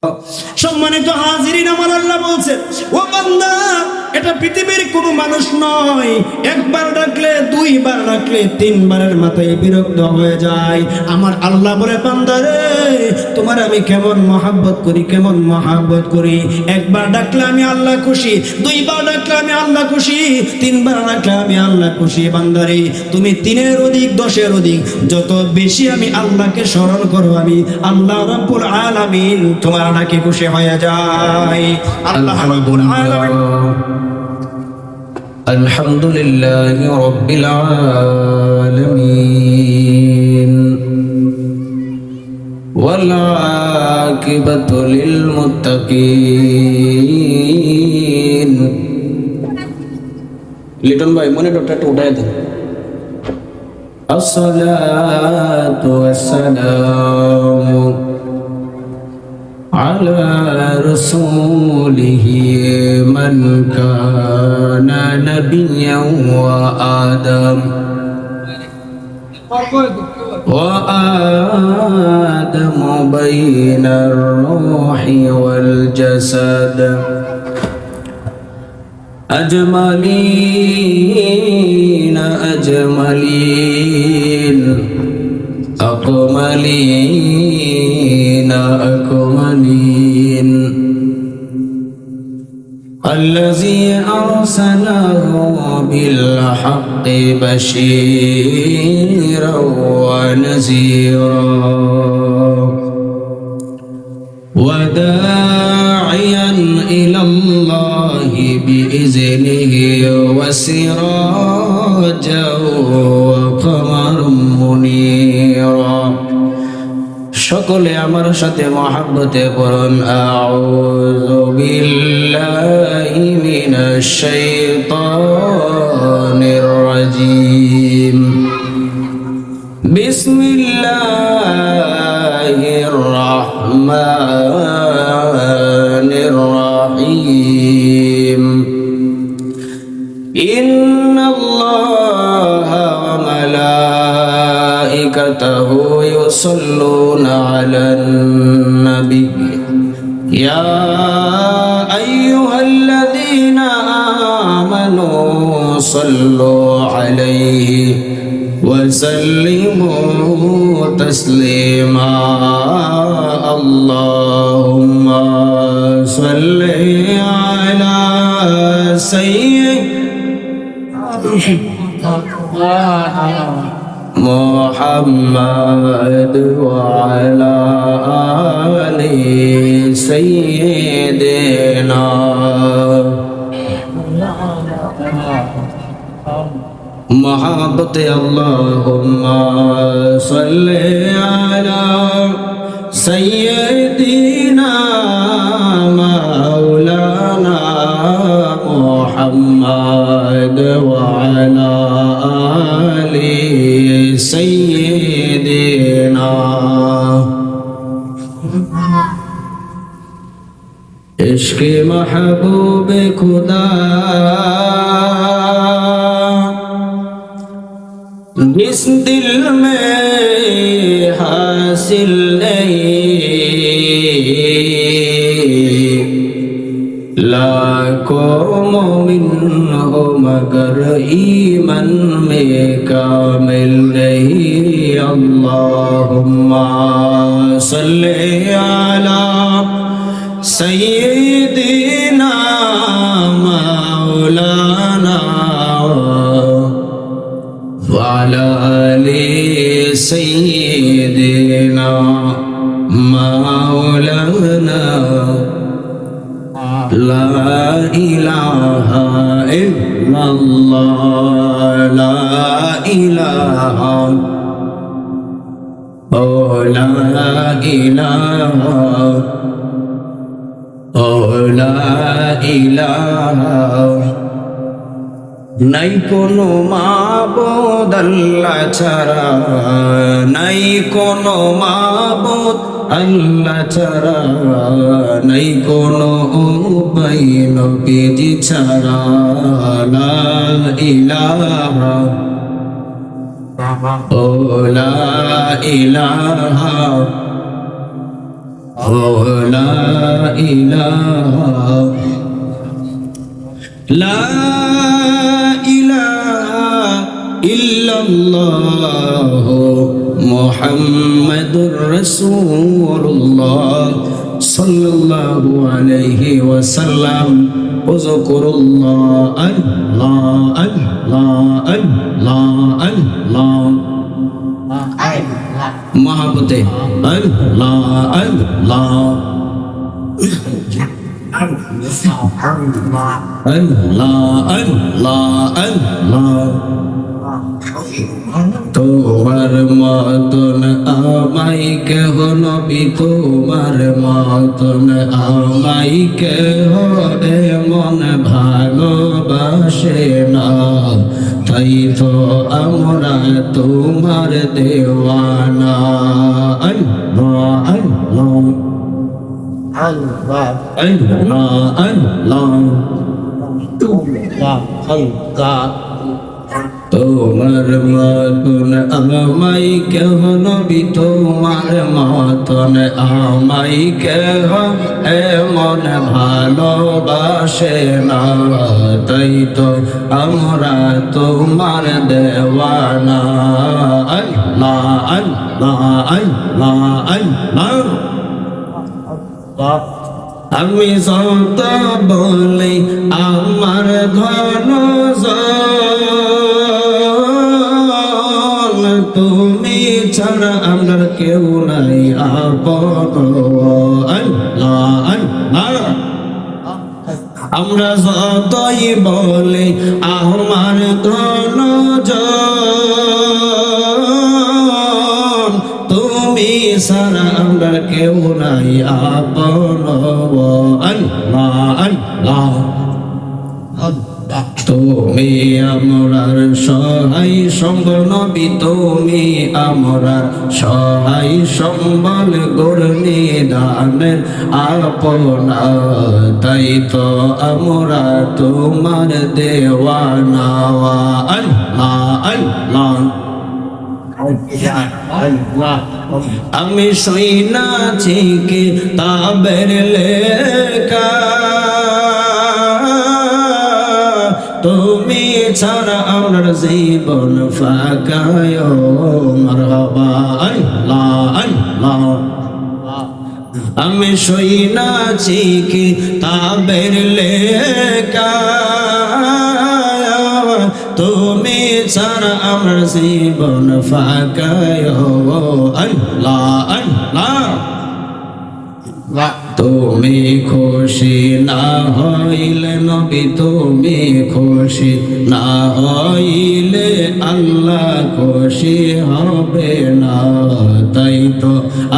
সম্মানিত হাজিরিন, আমার আল্লাহ বলছেন, ও বান্দা, এটা পৃথিবীর কোনো মানুষ নয়, একবার ডাকলে, দুইবার ডাকলে, তিনবারের মাথায় বিরক্ত হয়ে যায়। আমার আল্লাহ বলে, বান্দা রে, তোমার আমি কেমন মহাব্বত করি, কেমন মহাব্বত করি। একবার ডাকলে আমি আল্লাহ খুশি, দুইবার ডাকলে আমি আল্লাহ খুশি, তিনবার ডাকলে আমি আল্লাহ খুশি। বান্দারে, তুমি 3-এর অধিক 10-এর অধিক যত বেশি আমি আল্লাহকে স্মরণ করো, আমি আল্লাহ রাব্বুল আলামিন তোমার ডাকে খুশি হয়ে যায়। আল্লাহ রাব্বুল আলামিন আলহামদুলিল্লাহি রাব্বিল আলামিন ওয়াল আকিবাতু লিল মুত্তাকিন। লিটন ভাই, মনিটরটা একটু উঠায় দেন। আসসালাতু ওয়াসসালামু على رسوله من كان نبيا وآدم بين الروح والجسد أجملين أجملين أكملين أكملين الذي أرسله بالحق بشيرا ونذيرا وداعيا إلى الله بإذنه وسراجا وقمرا منيرا। সকলে আমার সাথে মহব্বতে পড়ুন, আউযু বিল্লাহি মিনাশ শাইতানির রাজীম। বিসমিল্লাহির রাহমানির রাহিম। ইন্নাল্লাহা ওয়া মালাইকাতাহু يصلون على النبي يا أيها الذين آمنوا صلوا عليه وسلموا تسليما اللهم صل على محمد وعلى آل سيدنا محبت اللهم صل على سيدنا مولانا محمد وعلى آل سيدنا इश्क़ महबूब खुदा जिस दिल में हासिल नहीं, लाखों मोमिन हो मगर ईमान में कामिल नहीं। अल्लाहुम्मा सल्ली अला सय्यिदिना मौलाना वअला आलि सय्यिदिना मौलाना। ला इलाहा इल्लल्लाह, ला इलाहा ओ ला इलाहा ओ ला इलाहा। নাই কোনো মাবুদ আল্লাহ ছাড়া, নাই কোনো মাবুদ আল্লাহ ছাড়া, নাই কোনো উপায় নবীজি ছাড়া। লা ইলাহা ও লা ইলাহা লা ইলাহা লা ইলাহা ইল্লাল্লাহ মুহাম্মাদুর রাসূলুল্লাহ সাল্লাল্লাহু আলাইহি ওয়াসাল্লাম উযকুরুল্লাহ আল্লাহ আল্লাহ আল্লাহ আল্লাহ মহাব্বতে আল্লাহ আল্লাহ আল্লাহ আল্লাহ আল্লাহ তোমার মতন আমাই কেহ নবী, তোমার মতন আমাই কেহ এমন ভালোবাসে না, তাই তো আমরা তোমার দেওয়ানা। আল্লাহ আল্লাহ আল্লাহ আল্লাহ তোমার মতন আমাই কেহ নবী, তোমার মতন আমাই কেহ এমন ভালোবাসে না, তাই তো আমরা তোমার দেওয়ানা। আল্লাহ আল্লাহ আল্লাহ আল্লাহ আমি সন্ত বলি আমার ধন তুমি ছাড়া আমার কেউ নাই আপন। আল্লাহ আল্লাহ আমরা যতই বলি আমার ধন তুমি ছাড়া আমরা কেউ নাই আপন। আল্লাহ আল্লাহ তুমি আমরার সহায় সম্বল নবী, তুমি আমরার সহায় সম্বল গর্ণী দানের আপনা, তাই তো আমরা তোমার দেওয়ানা। আল্লাহ আল্লাহ আমি শুনাছি কি তাবের লেখা, তুমি ছাড়া আমার জীবন ফাঁকায়। মারহাবা আল্লাহ আল্লাহ আমি শুনাছি কি তাবের লেখা, তুমি ছাড়া আমার জীবন ফাঁকায়। আল্লাহ আল্লাহ তুমি খুশি না হইলে নবী, তুমি খুশি না হইলে আল্লাহ খুশি হবে না, তাই তো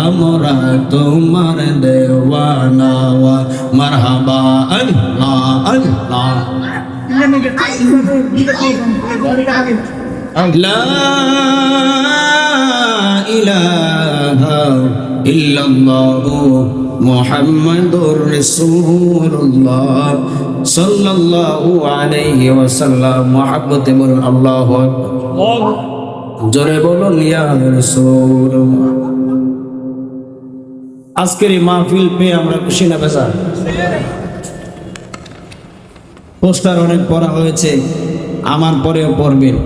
আমরা তোমার দেওয়ানা। মারহাবা আল্লাহ আল্লাহ লা ইলাহা ইল্লাল্লাহু মুহাম্মাদুর রাসূলুল্লাহ সাল্লাল্লাহু আলাইহি ওয়াসাল্লাম। মুহাব্বতে বলুন আল্লাহু আকবার, জোরে বলুন ইয়া রাসূলুল্লাহ। আজকের এই মাহফিল পেয়ে আমরা খুশি না বেজার? পোস্টার অনেক পড়া হয়েছে, আমার পরেও পড়বেন।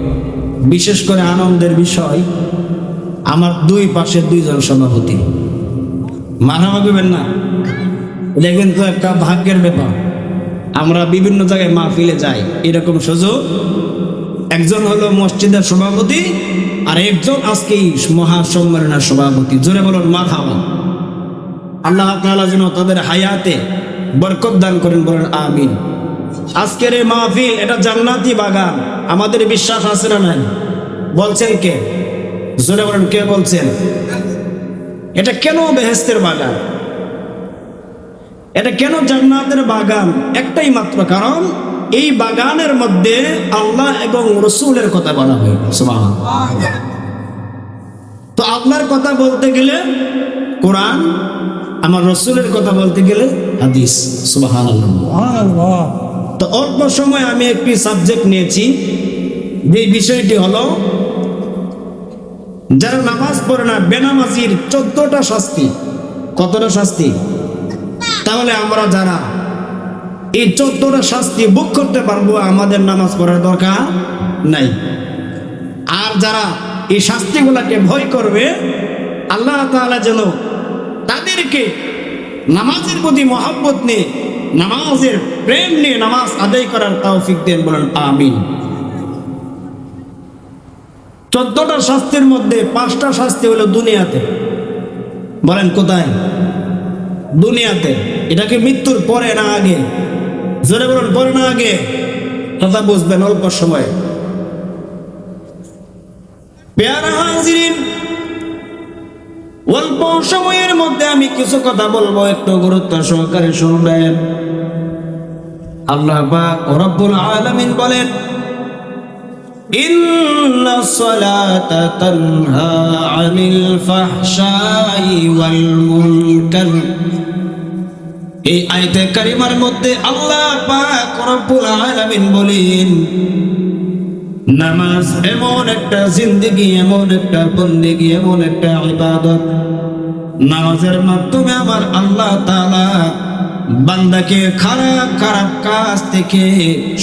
বিশেষ করে আনন্দের বিষয়, আমার দুই পাশে দুইজন সভাপতি। মানামা করবেন না, দেখবেন তো একটা ভাগ্যের ব্যাপার। আমরা বিভিন্ন জায়গায় মাহফিলে যাই, এরকম সুযোগ। একজন হলো মসজিদের সভাপতি, আর একজন আজকে মহাসম্মেলনের সভাপতি। জোরে বলুন মারহাবা। আল্লাহ তাআলা যেন তাদের হায়াতে বরকত দান করেন, বলেন আমিন। আজকের এই মাহফিল এটা জান্নাতি বাগান, আমাদের বিশ্বাস আছে না নাই? বলছেন কে? জোরে বলেন কে বলছেন? এটা কেন বেহেশতের বাগান, এটা কেন জান্নাতের বাগান? একটাই মাত্র কারণ, এই বাগানের মধ্যে আল্লাহ এবং রসুলের কথা বলা হয়। সুবহানাল্লাহ। তো আল্লাহর কথা বলতে গেলে কোরআন, আমার রসুলের কথা বলতে গেলে হাদিস। সুবহানাল্লাহ। তো অল্প সময় আমি একটি সাবজেক্ট নিয়েছি, যে বিষয়টি হলো যারা নামাজ পড়ে না, বেনামাজির 14টা শাস্তি। কতটা শাস্তি? তাহলে আমরা যারা এই 14টা শাস্তি ভোগ করতে পারবো, আমাদের নামাজ পড়ার দরকার নাই। আর যারা এই শাস্তিগুলাকে ভয় করবে, আল্লাহ তাআলা যেন তাদেরকে নামাজের প্রতি মহব্বত নিয়ে, নামাজের প্রেম নিয়ে নামাজ আদায় করার তৌফিক দেন, বলেন আমিন। 14টা শাস্তির মধ্যে 5টা শাস্তি হলো দুনিয়াতে। বলেন কোথায়? দুনিয়াতে। এটা কি মৃত্যুর পরে না আগে? জোরে বলুন, পরে না আগে? কথা বুঝবেন অল্প সময়। পেয়ারা হাজিরিন, অল্প সময়ের মধ্যে আমি কিছু কথা বলবো, একটু গুরুত্ব সহকারে শুনবেন। আল্লাহ পাক রব্বুল আলামিন বলেন, ইন্নাস সালাতা তানহা আনিল ফাহশাই ওয়াল মুনকার। এই আয়াতে কারিমার মধ্যে আল্লাহ পাক রব্বুল আলামিন বলেন, নামাজ এমন একটা জিন্দেগি, এমন একটা বন্দেগি, এমন একটা ইবাদত, নামাজের মাধ্যমে আমার আল্লাহ তাআলা বান্দাকে খারাপ খারাপ কাজ থেকে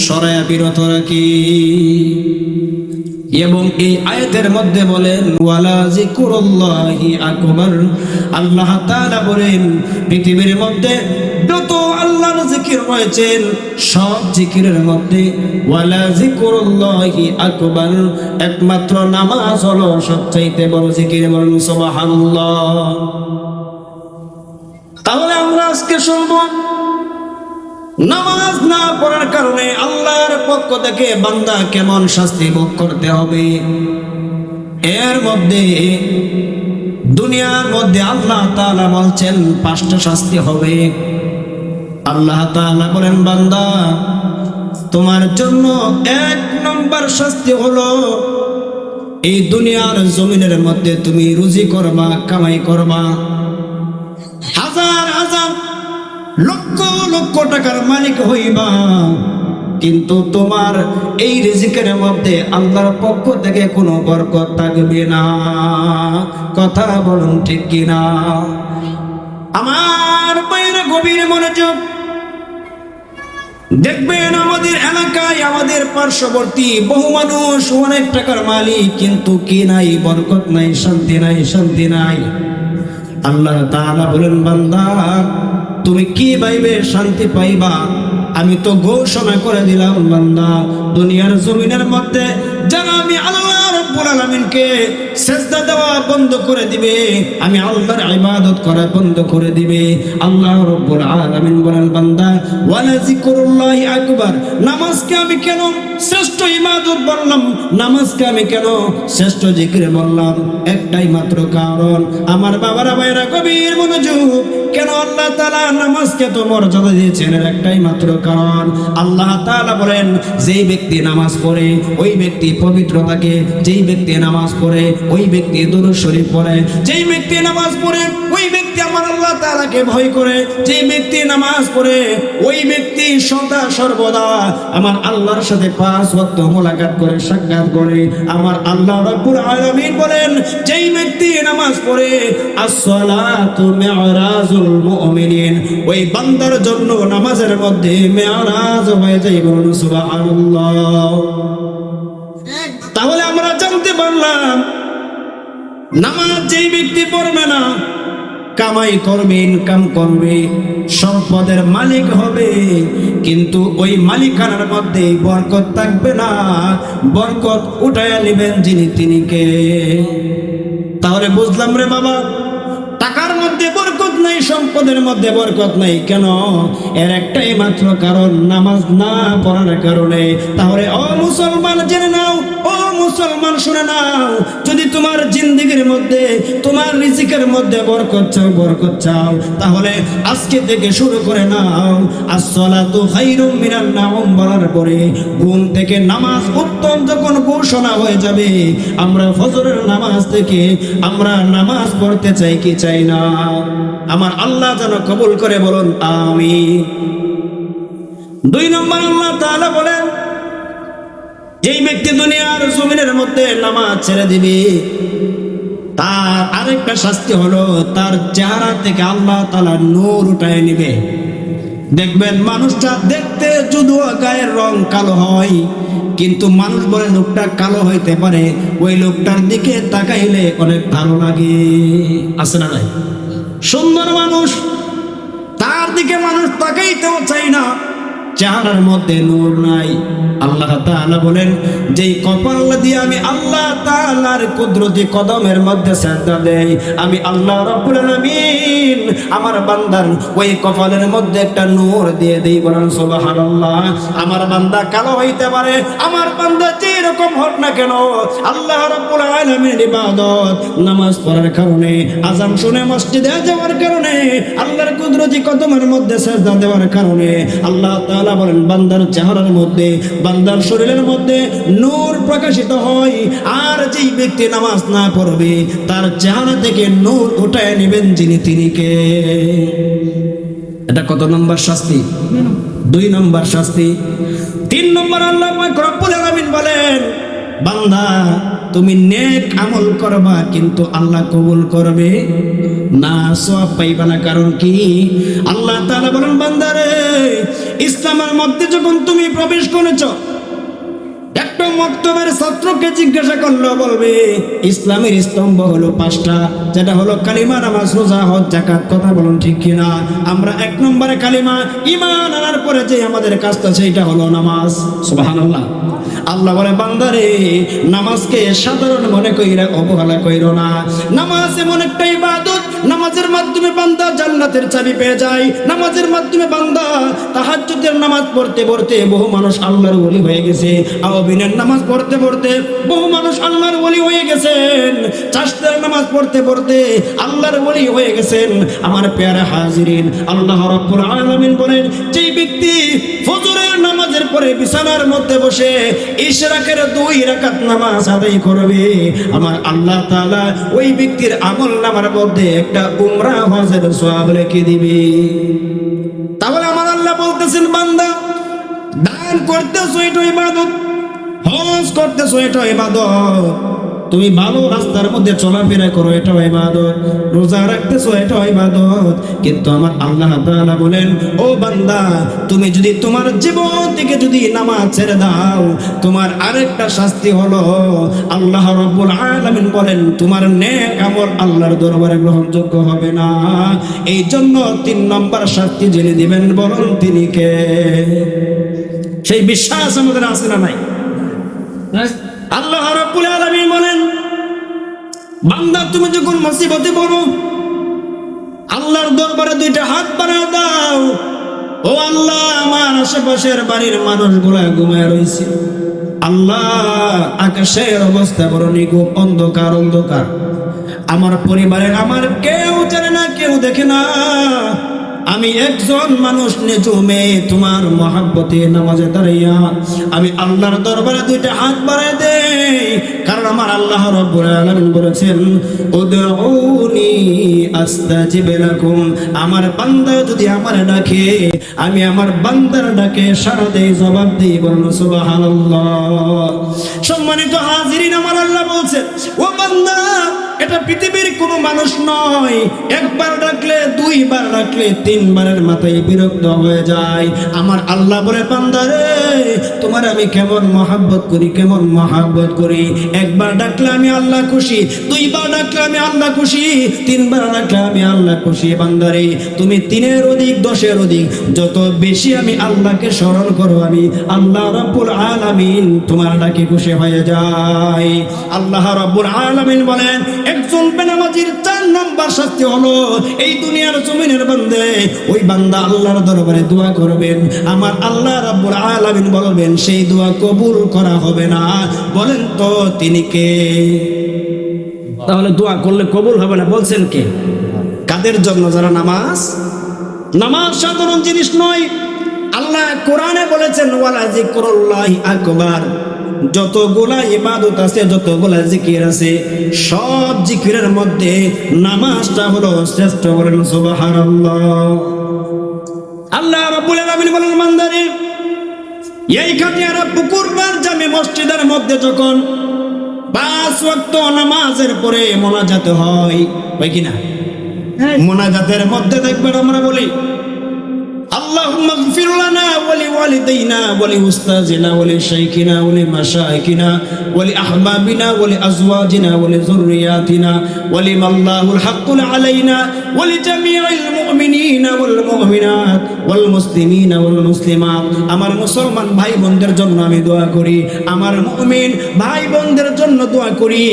সরায়া বিরত রাখি। এবং এই আয়াতের মধ্যে বলেন, ওয়ালা যিকরুল্লাহি আকবার। আল্লাহ তাআলা বলেন, পৃথিবীর মধ্যে যত আল্লাহর জিকির রয়েছেন, সব জিকিরের মধ্যে ওয়ালা যিকরুল্লাহি আকবার, একমাত্র নামাজ হলো সবচাইতে বড় জিকির। বলুন সুবহানাল্লাহ। তাহলে আমরা আজকে শুনবো, নামাজ না পড়ার কারণে আল্লাহর পক্ষ থেকে বান্দা কেমন শাস্তি ভোগ করতে হবে। এর মধ্যে দুনিয়ার মধ্যে আল্লাহ তাআলা বলছেন 5টা শাস্তি হবে। আল্লাহ তাআলা বলেন, বান্দা তোমার জন্য 1 নম্বর শাস্তি হলো, এই দুনিয়ার জমিনের মধ্যে তুমি রুজি করবা, কামাই করবা, হাজার হাজার লক্ষ লক্ষ টাকার মালিক হইবা, কিন্তু তোমার এই রিজিকের মধ্যে আল্লাহর পক্ষ থেকে কোনো বরকত থাকবে না। কথা বলুন ঠিক কিনা? আমার বাইরে গভীর মনোযোগ দেখবেন, আমাদের এলাকায়, আমাদের পার্শ্ববর্তী বহু মানুষ অনেক টাকার মালিক, কিন্তু কি নাই? বরকত নাই, শান্তি নাই, শান্তি নাই। আল্লাহ তাআলা বলেন, বান্দা তুমি কি ভাইবে শান্তি পাইবা? আমি তো ঘোষণা করে দিলাম, বান্দা দুনিয়ার জমিনের মধ্যে যারা আমি আল্লাহ রব্বুল আলামিনকে সিজদা দেওয়া বন্ধ করে দিবে, আমি আল্লাহর ইবাদত করা বন্ধ করে দিবে, আল্লাহ রব্বুল আলামিন বলেন, বান্দা ওয়ালা যিকরুল্লাহি আকবার। নামাজকে আমি কেন শ্রেষ্ঠ ইবাদত বললাম, নামাজকে আমি কেন শ্রেষ্ঠ জিকির বললাম? একটাই মাত্র কারণ, আমার বাবারা ভাইরা গভীর মনোযোগ, কেন আল্লাহ তাআলা নামাজকে তো মর্যাদা দিয়েছেন? এর একটাই মাত্র কারণ, আল্লাহ তাআলা বলেন, যেই ব্যক্তি নামাজ পড়ে ওই ব্যক্তি পবিত্র থাকে, যেই ব্যক্তি নামাজ পড়ে ওই ব্যক্তি দুরূদ শরীফ পড়ে, যেই ব্যক্তি নামাজ পড়ে ওই ব্যক্তি আমার আল্লাহ তাআলাকে ভয় করে, যেই ব্যক্তি নামাজ পড়ে ওই ব্যক্তি সদা সর্বদা আমার আল্লাহর সাথে 5 ওয়াক্ত মোলাকাত করে, সাক্ষাৎ করে। আমার আল্লাহ রাব্বুল আলামিন বলেন, যেই ব্যক্তি নামাজ পড়ে, as-সালাতু মি'রাজুল মুমিনিন, ওই বান্দার জন্য নামাজের মধ্যে মি'রাজ হয়ে যায়। বলুন সুবহানাল্লাহ। তাহলে আমরা জানতে পারলাম, নামাজ যেই ব্যক্তি পড়বে না, কামাই করবে, ইনকাম করবে, সম্পদের মালিক হবে, কিন্তু ওই মালিকানার মধ্যে বরকত থাকবে না। বরকত উঠায়া নেবেন যিনি, তিনি কে? তাহলে বুঝলাম রে বাবা, টাকার মধ্যে বরকত নাই, সম্পদের মধ্যে বরকত নাই। কেন? এর একটাই মাত্র কারণ, নামাজ না পড়ার কারণে। তাহলে ও মুসলমান জেনে নাও, ও মুসলমান শুনে নাও, যদি তোমার জিন্দেগির মধ্যে, তোমার রিজিকের মধ্যে বরকত চাও, বরকত চাও, তাহলে আজকে থেকে শুরু করে নাও। as-salatu খায়রুম মিনান নাওম বলার পরে ঘুম থেকে নামাজ উত্তম যখন ঘোষণা হয়ে যাবে, আমরা ফজরের নামাজ থেকে আমরা নামাজ পড়তে চাই কি চাই না? আমার আল্লাহ যেন কবুল করে, বলুন আমিন। 2 নম্বর আল্লাহ তাআলা বলেন, যেই ব্যক্তি দুনিয়ার জমিনের মধ্যে নামাজ ছেড়ে দিবে, তার আরেকটা শাস্তি হলো তার চেহারা থেকে আল্লাহ তাআলা নূর উঠায় নেবে। দেখবেন মানুষটা দেখতে যদিও গায়ের রং কালো হয়, কিন্তু মানুষ বলে লোকটা কালো হইতে পারে, ওই লোকটার দিকে তাকাইলে অনেক ভালো লাগে, আছে না নাই? সুন্দর মানুষ, তার দিকে মানুষ তাকাইতেও চাই না, চেহারার মধ্যে নূর নাই। আল্লাহ তাআলা বলেন, যেই কপাল দিয়ে আমি আল্লাহ তাআলার কুদরতি কদমের মধ্যে সিজদা দেই, আমি আল্লাহ রাব্বুল আলামিন আমার বান্দার ওই কপালের মধ্যে একটা নূর দিয়ে দেই। বলেন সুবহানাল্লাহ। আমার বান্দা কালো হইতে পারে, আমার বান্দা যে রকম হোক না কেন, আল্লাহ রাব্বুল আলামিনের ইবাদত নামাজ পড়ার কারণে, আযান শুনে মসজিদে যাওয়ার কারণে, আল্লাহর কুদরতি কদমের মধ্যে সিজদা দেওয়ার কারণে আল্লাহ তাআলা বলেন বান্দার চেহারার মধ্যে, বান্দার শরীরের মধ্যে নূর প্রকাশিত হয়। আর যেই ব্যক্তি নামাজ না পড়বে তার চেহারা থেকে নূর উঠায় নেবেন যিনি, তিনি কে? এটা কত নম্বর শাস্তি? 2 নম্বর শাস্তি। 3 নম্বর আল্লাহ পাক রব্বুল আলামিন বলেন, বান্দা তুমি নেক আমল করবা কিন্তু আল্লাহ কবুল করবে না, সওয়াব পাইবা না। কারণ কি? আল্লাহ তাআলা বলেন, বান্দারে ইসলামের মধ্যে যখন তুমি প্রবেশ করেছো, একটা মক্তবের ছাত্রকে জিজ্ঞাসা করলো, বলবে ইসলামের স্তম্ভ হলো 5টা, যেটা হলো কালিমা, নামাজ, রোজা, হজ, যাকাত। কথা বলুন ঠিক কিনা? আমরা 1 নম্বরে কালিমা, ঈমান আনার পরে যে আমাদের কাজটা সেইটা হলো নামাজ। সুবহানাল্লাহ। আল্লাহ বলে, বান্দারে নামাজকে সাধারণ মনে কইরা অবহেলা কইরো না। নামাজ এমন একটা ইবাদত, নামাজের মাধ্যমে বান্দা জান্নাতের চাবি পেয়ে যায়। নামাজের মাধ্যমে বান্দা তাহাজ্জুদের নামাজ পড়তে পড়তে বহু মানুষ আল্লাহর ওলি হয়ে গেছে। আওয়াবিনের নামাজ পড়তে পড়তে বহু মানুষ আল্লাহর ওলি হয়ে গেছেন। চাষতের নামাজ পড়তে পড়তে আল্লাহর ওলি হয়ে গেছেন। আমার প্যারা হাজিরিন, আল্লাহ রাব্বুল আলামিন বলেন, যেই ব্যক্তি ফজরের নামাজের পরে বিছানার মধ্যে বসে ইশরাকের 2 রাকাত নামাজ আদায় করবে, আমার আল্লাহ তাআলা ওই ব্যক্তির আমল নামার মধ্যে একটা উমরা হজের সওয়াব লিখে দিবে। তাহলে আমার আল্লাহ বলতেছেন, বান্দা দান করতেছো এটা ইবাদত, হজ করতেছো এটা ইবাদত, তুমি ভালো রাস্তার মধ্যে চলাফেরা করো এটাও ইবাদত, রোজা রাখতেছো এটাও ইবাদত। কিন্তু আমার আল্লাহ তাআলা বলেন, ও বান্দা তুমি যদি তোমার জীবন থেকে যদি নামাজ ছেড়ে দাও, তোমার আরেকটা শাস্তি হলো আল্লাহ রাব্বুল আলামিন বলেন, তোমার নেক আমল আল্লাহর দরবারে গ্রহণযোগ্য হবে না। এই জন্য 3 নম্বর শাস্তি জেনে দিবেন, বলুন তিনি কে? সেই বিশ্বাস আমাদের আছে না নাই? আল্লাহ রাব্বুল আলামিন বলেন, বান্দা তুমি যখন মুসিবতে পড়ো, আল্লাহর দরবারে 2টা হাত বাড়ায় দাও। ও আল্লাহ, আমার আশেপাশের বাড়ির মানুষগুলা ঘুমায় রয়েছে। আল্লাহ, আকাশের অবস্থা বড় নিগুপ, অন্ধকার অন্ধকার। আমার পরিবারের আমার কেউ জানে না, কেউ দেখে না। আমি একজন মানুষ নেজুমে তোমার মহাব্বতে নামাজে দাঁড়াইয়া আমি আল্লাহর দরবারে 2টা হাত বাড়ায় দেই। কারণ আমার আল্লাহ রাব্বুল আলামিন বলেছেন, উদউনি আস্তাজিব লাকুম। আমার বান্দা যদি আমার ডাকে, আমি আমার বান্দার ডাকে সাড়া দেই, জবাব দেই। বলুন সুবহানাল্লাহ। সম্মানিত হাজিরিন, আমার আল্লাহ বলছেন, ও বান্দা এটা পৃথিবীর কোনো মানুষ নয়, 1 বার ডাকলে 2 বার ডাকলে 3 বারের মাথায় বিরক্ত হয়ে যায়। আমার আল্লাহ বলে, বান্দারে তোমার আমি কেমন মহাব্বত করি, কেমন মহাব্বত করি। 1 বার ডাকলে আমি আল্লাহ খুশি, 2 বার ডাকলে আমি আল্লাহ খুশি, 3 বার ডাকলে আমি আল্লাহ খুশি। বান্দারে তুমি 3-এর অধিক 10-এর অধিক যত বেশি আমি আল্লাহকে স্মরণ করো, আমি আল্লাহ রাব্বুল আলামিন তোমার ডাকে খুশি হয়ে যায়। আল্লাহ রাব্বুল আলামিন বলেন, একজন বেনামাজির 4 নম্বর শাস্তি হলো এই দুনিয়ার জমিনের বান্দে, ওই বান্দা আল্লাহর দরবারে দোয়া করবেন, আমার আল্লাহ রাব্বুল আলামিন বলবেন সেই দোয়া কবুল করা হবে না। বলেন তো তিনি কে? তাহলে দোয়া করলে কবুল হবে না বলছেন কে? কাদের জন্য? যারা নামাজ সাধারণ জিনিস নয়। আল্লাহ কোরআনে বলেছেন, ওয়ালা যিকরুল্লাহি আকবার। যতগুলা ইবাদত আছে, যতগুলা জিকির আছে, সব জিকিরের মধ্যে নামাজটা হলো শ্রেষ্ঠ। বলেন সুবহানাল্লাহ। আল্লাহ রাব্বুল আলামিন বলেন, বান্দারে এই কাটিয়ারা পুকুর পার জামে মসজিদের মধ্যে যখন 5 5 ওয়াক্ত নামাজের পরে মোনাজাত হয় কিনা? মোনাজাতের মধ্যে দেখবেন আমরা বলি আল্লাহুম্মা গফির লানা ওয়া লিওয়ালিদাইনা ওয়া লিউস্তাজিনা ওয়া লিশাইখিনা ওয়া লিমাশাইখিনা ওয়া লিআহবাবিনা ওয়া লিআজওয়াজিনা ওয়া লিযুররিয়াতিনা ওয়া লিমাল্লাহুল হাক্কুল আলাইনা ওয়া লিজামিইল মুমিনিনা ওয়াল মুমিনাত ওয়াল মুসলিমিনা ওয়াল মুসলিমাত। আমার মুসলমান ভাই বোনদের জন্য আমি দোয়া করি, আমার মুমিন ভাই বোনদের জন্য দোয়া করি।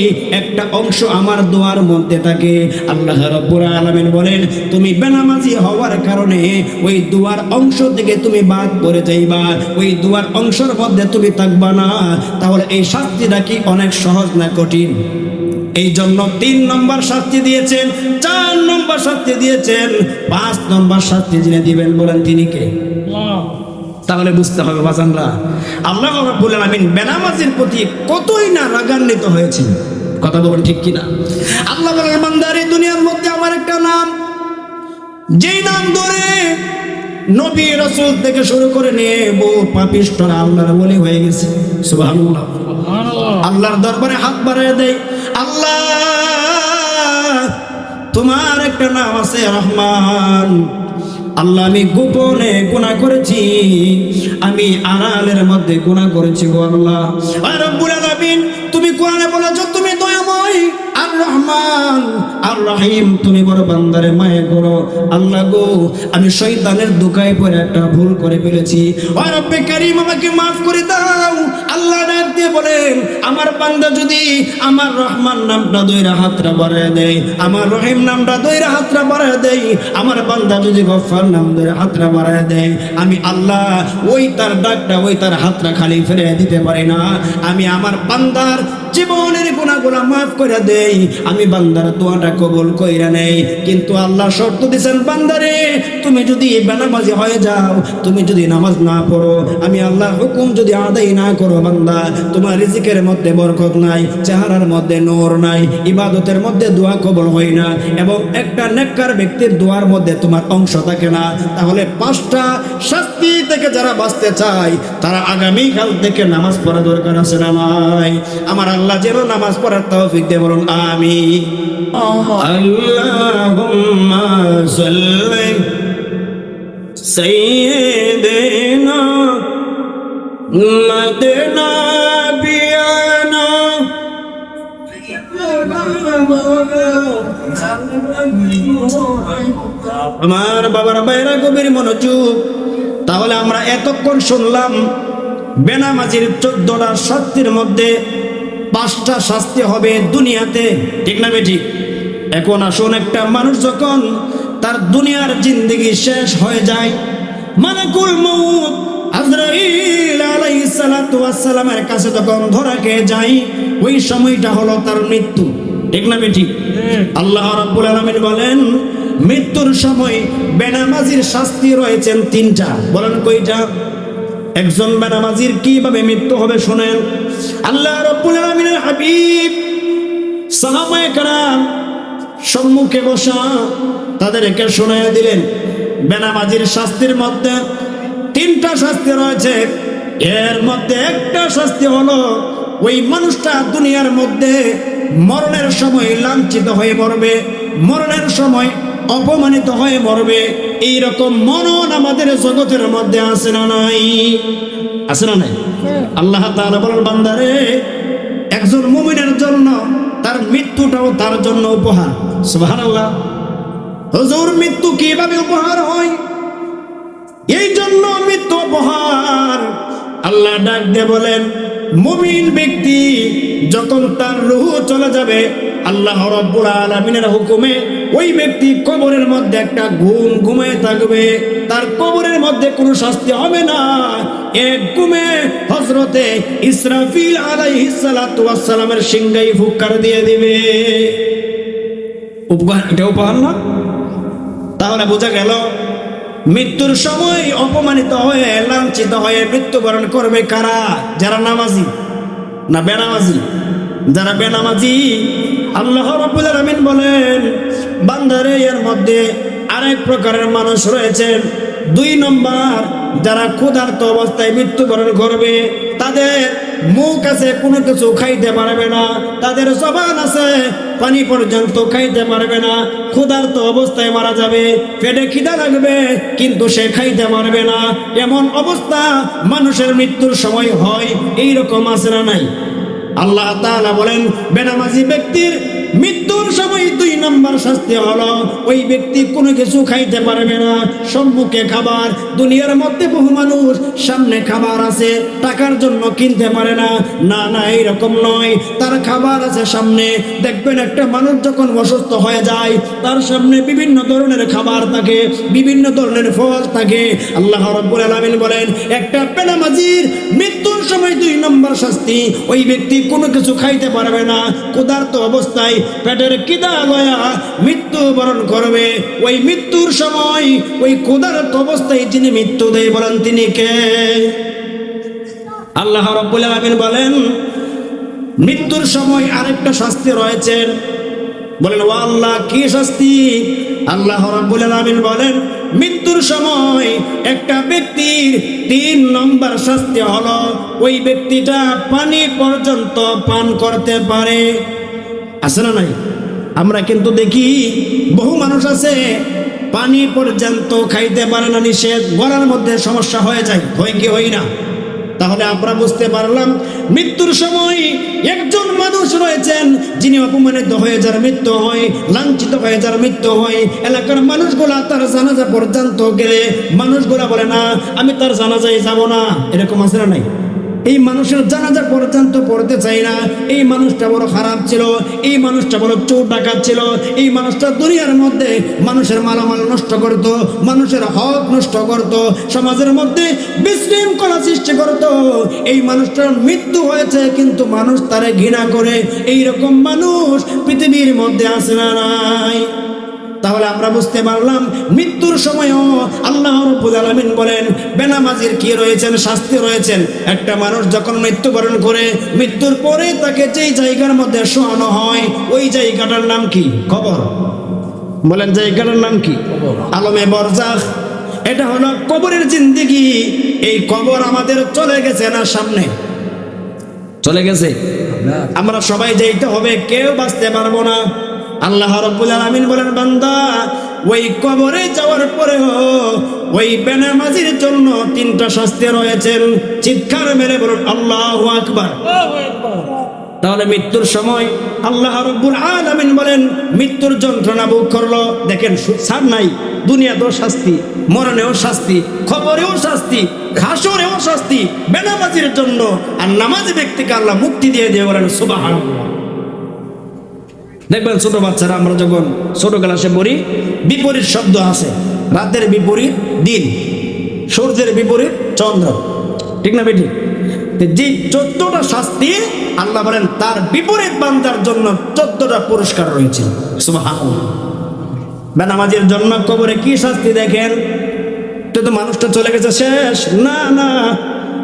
একটা অংশ আমার দোয়ার মধ্যে থাকে। আল্লাহ রাব্বুল আলামিন বলেন, তুমি বেনামাজি হওয়ার কারণে ওই দোয়ার অংশ থেকে তুমি বাদ পড়ে যাইবা, ওই দোয়ার অংশের মধ্যে তুমি থাকবা না। তাহলে এই শাস্তিটা কি অনেক সহজ না কঠিন? এই জন্য 3 নম্বর শাস্তি দিয়েছেন, 4 নম্বর শাস্তি দিয়েছেন, 5 নম্বর শাস্তি যিনি দিবেন বলেন তিনি কে? তাহলে বুঝতে হবে বাজানরা, আল্লাহ রাব্বুল আলামিন বেনামাজির প্রতি কতই না রাগান্বিত হয়েছে। কথা বলেন ঠিক কিনা? আল্লাহ বলেন, বান্দারে দুনিয়ার মধ্যে আমার একটা নাম, যেই নাম ধরে নবী রাসূল থেকে শুরু করে নিয়ে বহু পাপিষ্ঠরা আল্লাহর ওলি হয়ে গেছে। সুবহানাল্লাহ। আল্লাহর দরবারে হাত বাড়িয়ে দেয়, আল্লাহ তোমার একটা নাম আছে রহমান। আল্লাহ আমি গোপনে গুনাহ করেছি, আমি আড়ালের মধ্যে গুনাহ করেছি গো আল্লাহ। আর রব্বুল আলামিন তুমি কোরআনে বলেছো তুমি দয়াময় আর রহমান আর রহিম, তুমি বড় বান্দারে মায়া করো। আল্লাহ গো আমি শয়তানের দোকায় পড়ে একটা ভুল করে ফেলেছি, ও রব্বে কারীম আমাকে maaf করে দাও। আল্লাহ ডাক দিয়ে বলেন, আমার বান্দা যদি আমার রহমান নামটা দইরা হাতটা বাড়ায় দেয়, আমার রহিম নামটা দইরা হাতটা বাড়ায় দেয়, আমার বান্দা যদি গফফার নাম ধরে হাতটা বাড়ায় দেয়, আমি আল্লাহ ওই তার ডাকটা ওই তার হাতটা খালি ফিরে দিতে পারি না। আমি আমার বান্দার জীবনের গুনাহগুলো maaf করে দেই, আমি বান্দার দোয়াটা কবুল কইরা নেই। কিন্তু আল্লাহ শর্ত দিয়েছেন, বান্দারে তুমি যদি বেনামাজি হয়ে যাও, তুমি যদি নামাজ না পড়ো, আমি আল্লাহর হুকুম যদি আদায় না করো, বান্দা তোমার রিজিকের মধ্যে বরকত নাই, চেহারার মধ্যে নূর নাই, ইবাদতের মধ্যে দোয়া কবুল হয় না, এবং একটা নেককার ব্যক্তির দোয়ার মধ্যে তোমার অংশ থাকে না। তাহলে 5টা শাস্তি থেকে যারা বাঁচতে চায় তারা আগামী কাল থেকে নামাজ পড়া দরকার আছে না নাই? আমার আল্লাহ যেন নামাজ পড়ার তৌফিক দেয়, বলুন আমিন। আল্লাহুম্মা সাল্লি সাইয়্যিদিনা মুহাম্মাদিনা বিয়ানা। আমার বাবার বাইরা গভীর মনোযোগ। তাহলে আমরা এতক্ষণ শুনলাম বেনামাজির 14টা শাস্তির মধ্যে 5টা শাস্তি হবে দুনিয়াতে, ঠিক না বেঠিক? এখন আসুন, একটা মানুষ যখন তার দুনিয়ার জিন্দেগি শেষ হয়ে যায়, মালাকুল মউত আজরাইল আলাইহিস সালাতু ওয়াস সালামের কাছে যখন ধরা খেয়ে যায়, ওই সময়টা হলো তার মৃত্যু, ঠিক না বেঠিক? আল্লাহ রাব্বুল আলামিন বলেন, মৃত্যুর সময় বেনামাজির শাস্তি রয়েছেন 3টা। বলেন কয়টা? একজন বেনামাজির কিভাবে মৃত্যু হবে শুনেন। আল্লাহ রাব্বুল আলামিনের হাবিব সাহাবায়ে কেরাম সম্মুখে বসা তাদেরকে শোনায়া দিলেন, বেনামাজির শাস্তির মধ্যে 3টা শাস্তি রয়েছে। এর মধ্যে একটা শাস্তি হলো ওই মানুষটা দুনিয়ার মধ্যে মরণের সময় লাঞ্ছিত হয়ে মরবে, মরণের সময় অপমানিত হয়ে মরবে। এইরকম মরণ আমাদের জগতের মধ্যে আছে না নাই? আছে না নাই? আল্লাহ তাআলা বলেন, বান্দারে একজন মুমিনের জন্য তার মৃত্যুটাও তার জন্য উপহার। সুবহানাল্লাহ। হুজুর মৃত্যু কিভাবে উপহার হয়? এই জন্য মৃত্যু উপহার। আল্লাহ ডাক দিয়ে বলেন, মুমিন ব্যক্তি যখন তার রূহ চলে যাবে, আল্লাহ রাব্বুল আলামিনের হুকুমে ওই ব্যক্তি কবরের মধ্যে একটা ঘুম ঘুমায় থাকবে। তার কবরের মধ্যে কোনো শাস্তি হবে না। এক ঘুমে হযরতে ইসরাফিল আলাইহিস সালাতু ওয়াস সালামের সিংহায় ফুৎকার দিয়ে দিবে। উপহার, এটা উপহার না? তাহলে বোঝা গেল মৃত্যুর সময় অপমানিত হয়ে লাঞ্ছিত হয়ে মৃত্যুবরণ করবে কারা? যারা নামাজি না বেনামাজি? যারা বেনামাজি, আল্লাহ রাব্বুল আলামিন বলেন, বান্দারে এর মধ্যে আরেক প্রকারের মানুষ রয়েছেন। 2 নম্বর, যারা ক্ষুধার্ত অবস্থায় মৃত্যুবরণ করবে তাদের মুখ আছে, কোনো কিছু খাইতে পারবে না, তাদের জবান আছে, পানি পর্যন্ত খাইতে পারবে না, ক্ষুধার্ত অবস্থায় মারা যাবে, পেটে খিদা লাগবে কিন্তু সে খাইতে পারবে না। এমন অবস্থা মানুষের মৃত্যুর সময় হয়, এইরকম আছে না নাই? আল্লাহ তাআলা বলেন বেনামাজি ব্যক্তির মৃত্যুর সময় 2 নম্বর শাস্তি হলো ওই ব্যক্তি কোনো কিছু খাইতে পারবে না, সম্মুখে খাবার, দুনিয়ার মধ্যে বহু মানুষ সামনে খাবার আছে, টাকার জন্য কিনতে পারে না, না না এইরকম নয়, তার খাবার আছে সামনে। দেখবেন একটা মানুষ যখন অসুস্থ হয়ে যায় তার সামনে বিভিন্ন ধরনের খাবার থাকে, বিভিন্ন ধরনের ফল থাকে। আল্লাহ রাব্বুল আলামিন বলেন একটা বেনামাজির মৃত্যুর সময় 2 নম্বর শাস্তি, ওই ব্যক্তি কোনো কিছু খাইতে পারবে না, ক্ষুধার্ত অবস্থায় পেটের খিদা লয়া মৃত্যুবরণ করবে। ওই মৃত্যুর সময় ওই ক্ষুধার্ত অবস্থায় যিনি মৃত্যু দেয় বলেন তিনি কে? আল্লাহ রাব্বুল আলামিন বলেন মৃত্যুর সময় আরেকটা শাস্তি রয়েছে। বলেন ও আল্লাহ কি শাস্তি? আল্লাহ রাব্বুল আলামিন বলেন মৃত্যুর সময় একটা ব্যক্তির 3 নম্বর শাস্তি হলো ওই ব্যক্তিটা পানি পর্যন্ত পান করতে পারে। আছে না নাই? আমরা কিন্তু দেখি বহু মানুষ আছে পানি পর্যন্ত খাইতে পারে না, নিষেধ, গলার মধ্যে সমস্যা হয়ে যায়, হয় কি হয় না? তাহলে আমরা বুঝতে পারলাম মৃত্যুর সময় একজন মানুষ রয়েছেন যিনি অপমানিত হয়ে যার মৃত্যু হয়, লাঞ্ছিত হয়ে যার মৃত্যু হয়। এলাকার মানুষগুলা তার জানাজা পর্যন্ত গেলে মানুষগুলা বলে না আমি তার জানাজায় যাব না, এরকম আছে না নাই? এই মানুষের জানাজা পর্যন্ত পড়তে চাই না, এই মানুষটা বড় খারাপ ছিল, এই মানুষটা বড় চোর ডাকাত ছিল, এই মানুষটা দুনিয়ার মধ্যে মানুষের মালামাল নষ্ট করত, মানুষের হক নষ্ট করত, সমাজের মধ্যে বিশৃঙ্খলা সৃষ্টি করত। এই মানুষটার মৃত্যু হয়েছে কিন্তু মানুষ তারে ঘৃণা করে, এইরকম মানুষ পৃথিবীর মধ্যে আছে না নাই? তাহলে আমরা বুঝতে পারলাম মৃত্যুর সময়ও আল্লাহ রাব্বুল আলামিন বলেন বেনামাজির কি রয়েছেন, শাস্তি রয়েছেন। একটা মানুষ যখন মৃত্যুবরণ করে মৃত্যুর পরে তাকে যেই জায়গার মধ্যে শোয়ানো হয় ওই জায়গাটার নাম কি? কবর। বলেন জায়গাটার নাম কি? আলমে বরজাখ। এটা হলো কবরের জিন্দেগি। এই কবর আমাদের চলে গেছে না সামনে? চলে গেছে। আমরা সবাই যাইতে হবে, কেউ বাঁচতে পারবো না। আল্লাহ রাব্বুল আলামিন বলেন বান্দা ওই কবরে যাওয়ার পরেও ওই বেনামাজির জন্য 3টা শাস্তি রয়েছেন। চিৎকার মেরে বলুন আল্লাহু আকবার। তাহলে মৃত্যুর সময় আল্লাহ রাব্বুল আলামিন বলেন মৃত্যুর যন্ত্রণা ভোগ করলো। দেখেন ছাড় নাই, দুনিয়াতেও শাস্তি, মরণেও শাস্তি, খবরেও শাস্তি, হাসরেও শাস্তি বেনামাজির জন্য। আর নামাজি ব্যক্তিকে আল্লাহ মুক্তি দিয়ে দিয়ে বলেন সুবহানাল্লাহ। দেখবেন ছোট বাচ্চারা আমরা যখন ছোট ক্লাসে পড়ি বিপরীত শব্দ আছে, রাতের বিপরীত দিন, সূর্যের বিপরীত চন্দ্র, ঠিক না বেটি? যে 14টা শাস্তি আল্লাহ বলেন তার বিপরীত বান্দার জন্য 14টা পুরস্কার রয়েছে। সুবহানাল্লাহ। বেনামাজির জন্য কবরে কি শাস্তি দেখেন? তো মানুষটা চলে গেছে শেষ না, না।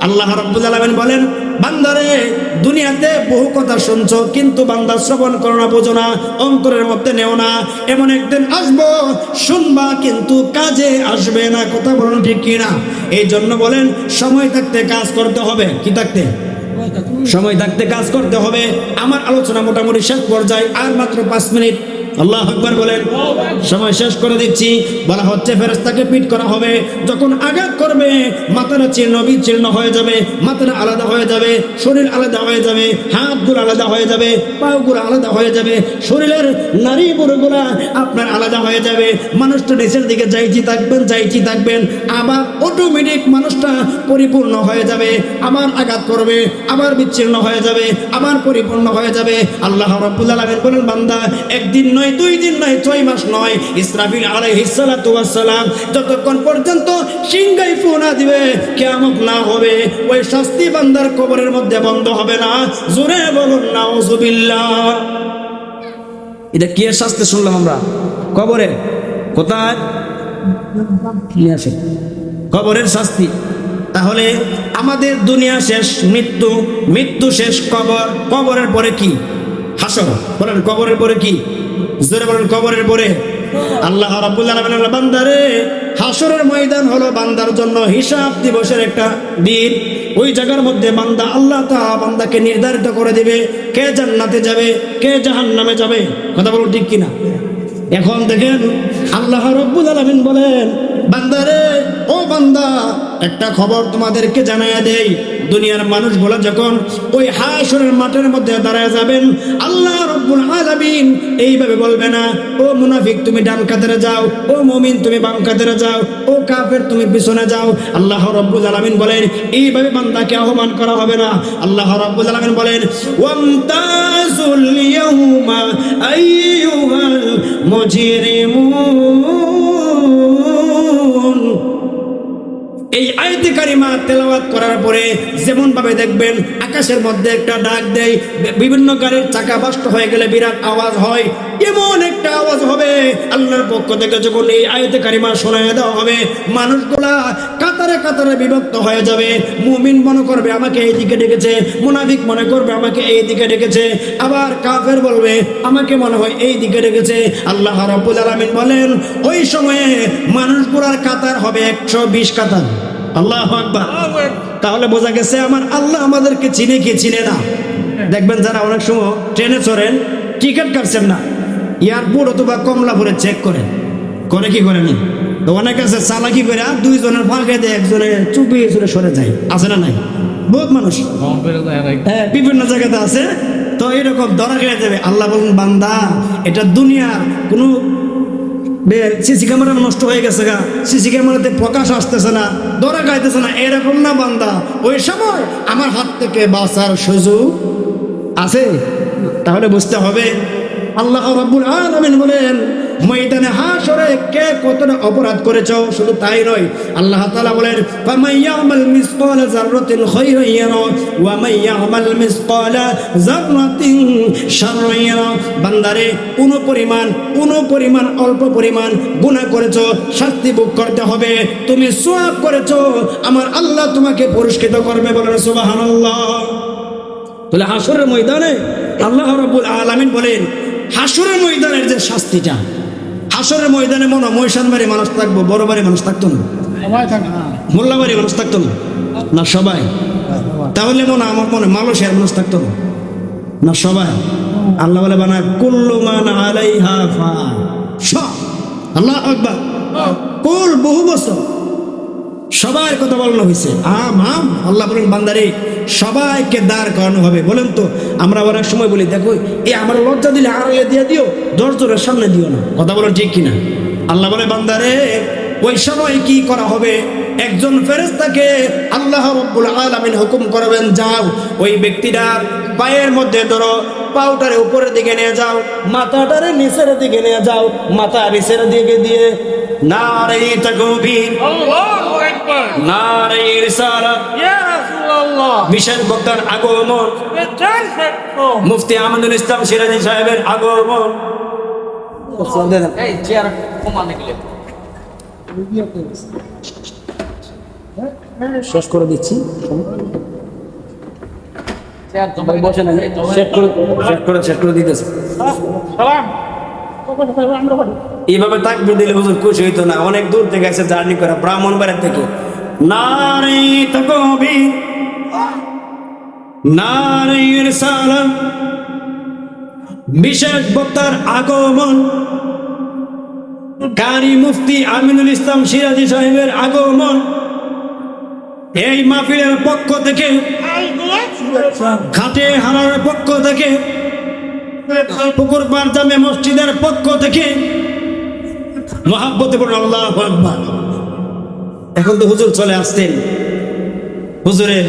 আল্লাহ রাব্বুল আলামিন বলেন বান্দারে দুনিয়াতে বহু কথা শুনছো কিন্তু বান্দা শ্রবণ করো না, বোঝো না, অন্তরের মধ্যে নেও না। এমন একদিন আসবো শুনবা কিন্তু কাজে আসবে না। কথা বলুন ঠিক কিনা? এই জন্য বলেন সময় থাকতে কাজ করতে হবে। কি থাকতে? সময় থাকতে কাজ করতে হবে। আমার আলোচনা মোটামুটি শেষ পর্যায়ে, আর মাত্র 5 মিনিট। আল্লাহু আকবার বলেন। সময় শেষ করে দিচ্ছি। বলা হচ্ছে ফেরেশতাকে পিট করা হবে, যখন আঘাত করবে মাথাটা বিচ্ছিন্ন হয়ে যাবে, মাথাটা আলাদা হয়ে যাবে, শরীর আলাদা হয়ে যাবে, হাতগুলো আলাদা হয়ে যাবে, পাগুলো আলাদা হয়ে যাবে, শরীরের নারী বুড়োগুলা আপনার আলাদা হয়ে যাবে। মানুষটা নিচের দিকে যাইতে থাকবেন, আবার অটোমেটিক মানুষটা পরিপূর্ণ হয়ে যাবে, আবার আঘাত করবে, আবার বিচ্ছিন্ন হয়ে যাবে, আবার পরিপূর্ণ হয়ে যাবে। আল্লাহ রাব্বুল আলামিন বলেন বান্দা একদিন নয়, 2 দিন নয়, 6 মাস নয়, ইসরাফিল আলাইহিস সালাতু ওয়াস সালাম যতক্ষণ পর্যন্ত সিংহাই ফু না দিবে, কিয়ামত না হবে, ওই শাস্তি বান্দার কবরের মধ্যে বন্ধ হবে না। জোরে বলুন নাউজুবিল্লাহ। এটা কি শাস্তি শুনলাম আমরা? কবরে। কোথায়? নিয়ে আসে কবরের শাস্তি। তাহলে আমাদের দুনিয়া শেষ, মৃত্যু, মৃত্যু শেষ, কবর, কবরের পরে কি? হাসর। বলেন কবরের পরে কি? জোরে বলেন কবরের পরে। আল্লাহ রাব্বুল আলামিন বান্দারে হাসরের ময়দান হলো বান্দার জন্য হিসাব দিবসের একটা দিন। ওই জায়গার মধ্যে বান্দা আল্লাহ তাআলা বান্দাকে নির্ধারিত করে দিবে কে জান্নাতে যাবে কে জাহান্নামে যাবে। কথা বলুন ঠিক কিনা? এখন দেখেন আল্লাহ রাব্বুল আলামিন বলেন, বান্দারে ও বান্দা একটা খবর তোমাদেরকে জানায়া দেই, দুনিয়ার মানুষগুলো যখন ওই হাসরের মাঠের মধ্যে দাঁড়ায় যাবেন, আল্লাহ রাব্বুল আলামিন এইভাবে বলবে না, ও মুনাফিক তুমি ডান কাতারে যাও, ও মুমিন তুমি বাম কাতারে যাও, ও কাফের তুমি পিছনে যাও। আল্লাহ রাব্বুল আলামিন বলেন এইভাবে বান্দাকে আহ্বান করা হবে না। আল্লাহ রাব্বুল আলামিন বলেন, ওয়ামতাজুল ইয়াউমা আইয়ুহাল মুজরিমুন। এই আয়াতে কারিমা তেলাওয়াত করার পরে যেমন ভাবে দেখবেন আকাশের মধ্যে একটা ডাক দেয়, বিভিন্ন গাড়ির চাকা বাস্ট হয়ে গেলে বিরাট আওয়াজ হয়, এমন একটা আওয়াজ হবে আল্লাহর পক্ষ থেকে। যখন এই আয়াতে কারিমা শোনায় দেওয়া হবে, মানুষগুলা কাতারে কাতারে বিভক্ত হয়ে যাবে। মুমিন মনে করবে আমাকে এইদিকে ডেকেছে, মুনাফিক মনে করবে আমাকে এইদিকে ডেকেছে, আবার কাফের বলবে আমাকে মনে হয় এই দিকে ডেকেছে। আল্লাহ রাব্বুল আলামিন বলেন ওই সময়ে মানুষগুলার কাতার হবে 120 কাতার। আল্লাহু আকবার। তাহলে বোঝা গেছে আমার আল্লাহ আমাদেরকে চিনে কি চিনে না। দেখবেন যারা অনেক সময় ট্রেনে চড়েন, টিকিট কাটছেন না, এয়ারপোর্ট অথবা কমলাপুরে চেক করেন, করে কি করেনি? তো অনেক আছে চালাকি করে দুইজনের ফাঁকে দিয়ে একজনে চুপি চুরে সরে যায়, আছে না নাই? বহুত মানুষ হ্যাঁ বিভিন্ন জায়গাতে আছে। তো এরকম ধরা খেয়ে যাবে। আল্লাহ বলুন বান্দা এটা দুনিয়ার কোনো সিসি ক্যামেরা নষ্ট হয়ে গেছে গা, সিসি ক্যামেরাতে প্রকাশ আসতেছে না, ধরা খাইতেছে না, এরকম না বান্দা। ওই সময় আমার হাত থেকে বাঁচার সুযোগ আছে। তাহলে বুঝতে হবে আল্লাহ রাব্বুল আলামিন বলেন ময়দানে হাসরে কে কতটা অপরাধ করেছো। শুধু তাই নয়, আল্লাহ তাআলা বলেন ফামাইয়ামাল মিসকালা যাররাতিন খায়রান ইয়ারা ওয়া মাইয়ামাল মিসকালা যাররাতিন শাররান ইয়ারা। বান্দারে কোনো পরিমাণ অল্প পরিমাণ গুনাহ করেছো, শাস্তি ভোগ করতে হবে। তুমি সওয়াব করেছো, আমার আল্লাহ তোমাকে পুরস্কৃত করবে। বলেন সুবহানাল্লাহ। তাহলে হাসরের ময়দানে আল্লাহ রাব্বুল আলামিন বলেন হাসরের ময়দানের যে শাস্তিটা, হাসরের ময়দানে মনে ময়সানবাড়ি মানুষ থাকবো, বড় বাড়ি মানুষ থাকতো না, মোল্লাবাড়ি মানুষ থাকতো না, না সবাই? তাহলে মনে আমার মনে মালয়েশিয়ার মানুষ থাকতো না, না সবাই? আল্লাহ বলে বানায় কুল্লু মান আলাইহা ফান, সব। আল্লাহু আকবার। কুল বহু বছর সবার কথা বলানো হয়েছে। আল্লাহ বলেন বান্দারে সবাইকে দাঁড় করানো হবে। বলেন তো আমরা অনেক সময় বলি দেখো এই আমার লজ্জা দিলে আড়ালে দিয়ে দিও, 10 জনের সামনে দিও না। কথা বলেন ঠিক কিনা? আল্লাহ বলে বান্দারে ওই সময় কি করা হবে? একজন ফেরেশতাকে আল্লাহ রাব্বুল আলামিন হুকুম করবেন, যাও ওই ব্যক্তিটার পায়ের মধ্যে ধরো, পাউটারে উপরের দিকে নিয়ে যাও, মাথাটারে নিচের দিকে নিয়ে যাও, মাথা নিচের দিকে দিয়ে নারে তাকবীর, আল্লাহু আকবার, নারে রিসালাত, ইয়া রাসূলুল্লাহ, বিশেষ বক্তার আগমন, মুফতি আমিনুল ইসলাম সিরাজি সাহেবের আগমন। এই চেয়ার কমানে গেলে শেষ করে দিচ্ছি। চেয়ার তো ভাই বসে না, সেট করে দিতেছে। সালাম। এইভাবে তাকবীর দিলে হুজুর খুশি হইতো না? অনেক দূর থেকে এসে জার্নি করা, ব্রাহ্মণবাড়িয়া থেকে। নারে তাকবীর, নারে রিসালাত, বিশেষ বক্তার আগমন, কারি মুফতি আমিনুল ইসলাম সিরাজি সাহেবের আগমন। এই মাহফিলের পক্ষ থেকে, ঘাটে হারার পক্ষ থেকে, পুকুরপাড় জামে মসজিদের পক্ষ থেকে মহাব্বতে পড়ুন আল্লাহু আকবার। এখন তো হুজুর চলে আসতেন, হুজুরের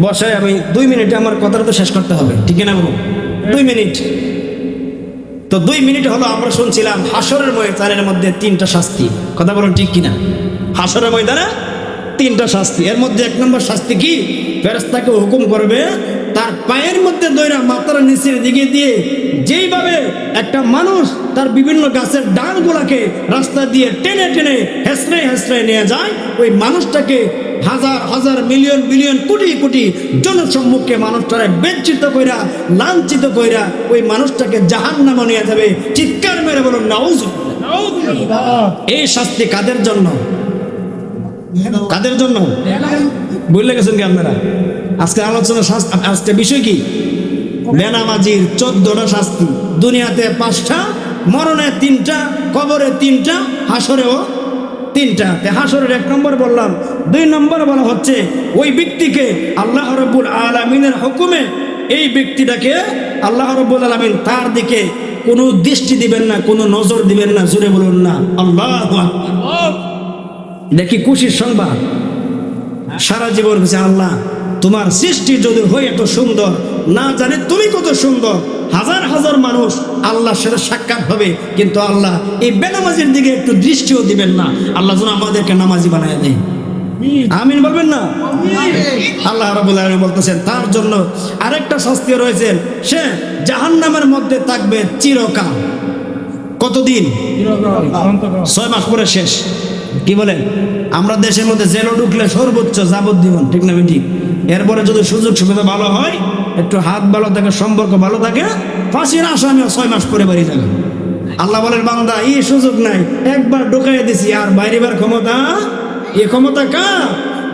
বসায় আমি 2 মিনিটে আমার কথাটা তো শেষ করতে হবে, ঠিক না বলুন? 2 মিনিট। তো 2 মিনিট হলো আমরা শুনছিলাম হাসরের ময়দানের মধ্যে 3টা শাস্তি। কথা বলুন ঠিক কিনা? হাসরের ময়দানে 3টা শাস্তি। এর মধ্যে 1 নম্বর শাস্তি কি? ফেরেশতাকে হুকুম করবে তার পায়ের মধ্যে দইরা মাথার নিচের দিকে দিয়ে যেইভাবে একটা মানুষ তার বিভিন্ন গাছের ডালগুলাকে রাস্তা দিয়ে টেনে টেনে হেসড়ে হেসড়ে নিয়ে যায়, ওই মানুষটাকে হাজার হাজার মিলিয়ন মিলিয়ন কোটি কোটি জনসম্মুখে মানুষটারে বেজ্জিত কইরা লাঞ্ছিত কইরা ওই মানুষটাকে জাহান্নামে নিয়ে যাবে। চিৎকার মেরে বলুন নাউজুবিল্লাহ। এই শাস্তি কাদের জন্য? কাদের জন্য বললে গেছেন কি আপনারা? আজকে আলোচনা আজকে বিষয় কি? বেনামাজির 14টা শাস্তি। দুনিয়াতে 5টা, মরণে 3টা, কবরে 3টা, হাসরেও 3টা। হাসরের 1 নম্বর বললাম। 2 নম্বর বলা হচ্ছে ওই ব্যক্তিকে আল্লাহ রাব্বুল আলামিনের হুকুমে এই ব্যক্তিটাকে আল্লাহ রাব্বুল আলামিন তার দিকে কোনো দৃষ্টি দিবেন না, কোনো নজর দিবেন না। জোরে বলুন না আল্লাহু আকবার। দেখি খুশির সংবাদ। সারা জীবন বলছে আল্লাহ তোমার সৃষ্টি যদি হয় এত সুন্দর, না জানে তুমি কত সুন্দর। হাজার হাজার মানুষ আল্লাহর সাথে সাক্ষাৎ হবে, কিন্তু আল্লাহ এই বেনামাজির দিকে একটু দৃষ্টিও দিবেন না। আল্লাহ যেন আমাদেরকে নামাজি বানায় দেয়। আমিন বলবেন না? আল্লাহ রাব্বুল আলামিন বলতেছেন তার জন্য আরেকটা শাস্তি রয়েছে। সে জাহান্নামের মধ্যে থাকবে চিরকাল। কতদিন? 6 মাস পরে শেষ। কি বলেন? আমরা দেশের মধ্যে জেলে ঢুকলে সর্বোচ্চ যাবজ্জীবন, ঠিক না ঠিক? এরপরে যদি সুযোগ সুবিধা ভালো হয়, একটু হাত ভালো থাকে, সম্পর্ক ভালো থাকে, ফাঁসির আসামি 6 মাস পরে বাড়ি যাবে। আল্লাহ বলেন বান্দা এই সুযোগ নাই, একবার ঢুকাই দিছি, আর বাইরেবার ক্ষমতা, এই ক্ষমতা কার?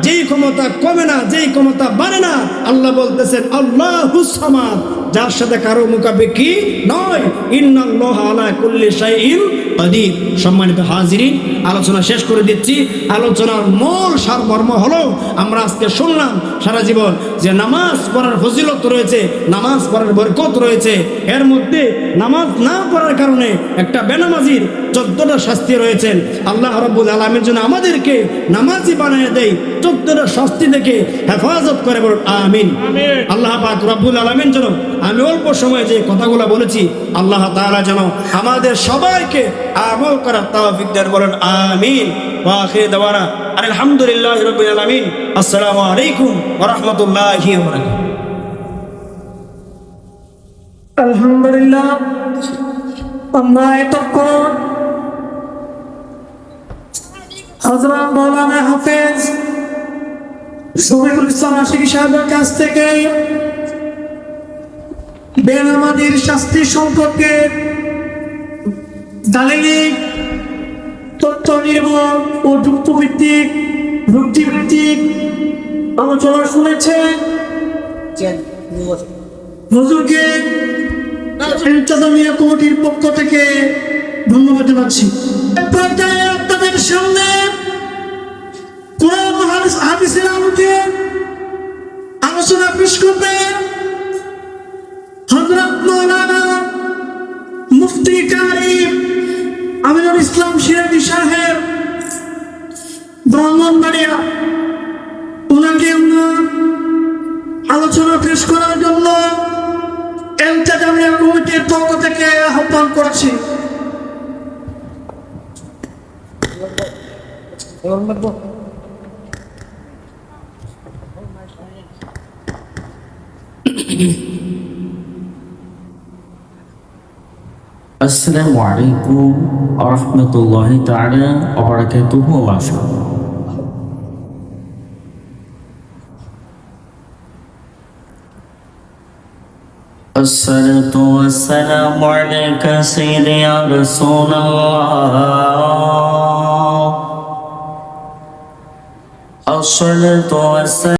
যেই ক্ষমতা কমে না, যেই ক্ষমতা বাড়ে না। আল্লাহ বলতেছেন আল্লাহুস সামাদ, যার সাথে কারো মুখাপেক্ষি নয়। ইন্নাল্লাহা আলা কুল্লি শাইইন কাদির। সম্মানিত হাজিরিন, আলোচনা শেষ করে দিচ্ছি। আলোচনার মূল সারমর্ম হলো আমরা আজকে শুনলাম সারা জীবন যে নামাজ পড়ার ফজিলত রয়েছে, নামাজ পড়ার বরকত রয়েছে। এর মধ্যে নামাজ না পড়ার কারণে একটা বেনামাজির 14টা শাস্তি রয়েছেন। আল্লাহ রাব্বুল আলামিন যেন আমাদেরকে নামাজি বানিয়ে দেয়, 14টা শাস্তি থেকে হেফাজত করে। বলুন আমিন। আল্লাহ পাক রব্বুল আলামিন যেন আমি অল্প সময়ে যে কথাগুলো বলেছি, আল্লাহ তাআলা যেন আমাদের সবাইকে আমল করার তৌফিক দেন। বলেন আমিন। ওয়া আখির দাওয়ানা আলহামদুলিল্লাহি রাব্বিল আলামিন। আসসালামু আলাইকুম ওয়া রাহমাতুল্লাহি ওয়া বারাকাতুহু। আলহামদুলিল্লাহ, আমরা এতক্ষণ হযরত মাওলানা হাফেজ শফিকুল ইসলাম আশিকি সাহেবের কাছ থেকে বেনামাজির শাস্তি সম্পর্কে দালিলিক, তথ্য নির্ভর ও যুক্তিভিত্তিক আলোচনা শুনেছেন। হুজুরকে ইন্তেজামিয়া কমিটির পক্ষ থেকে ধন্যবাদ জানাচ্ছি। পর্যায়ে আপনাদের সামনে কোরআন ও হাদিসের আলোকে আলোচনা পেশ করবেন হযরত মাওলানা মুফতি কারিম আমিনুল ইসলাম সিরাজি সাহেব ব্রাহ্মণবাড়িয়া। ওনাকে আমরা আলোচনা পেশ করার জন্য ইন্তেজামিয়া কমিটির পক্ষ থেকে আহ্বান করছি। আসসালামু আলাইকুম ওয়া রাহমাতুল্লাহি তাআলা ওয়া বারাকাতুহু। الصلاة والسلام عليك سيدي يا رسول الله. الصلاة والسلام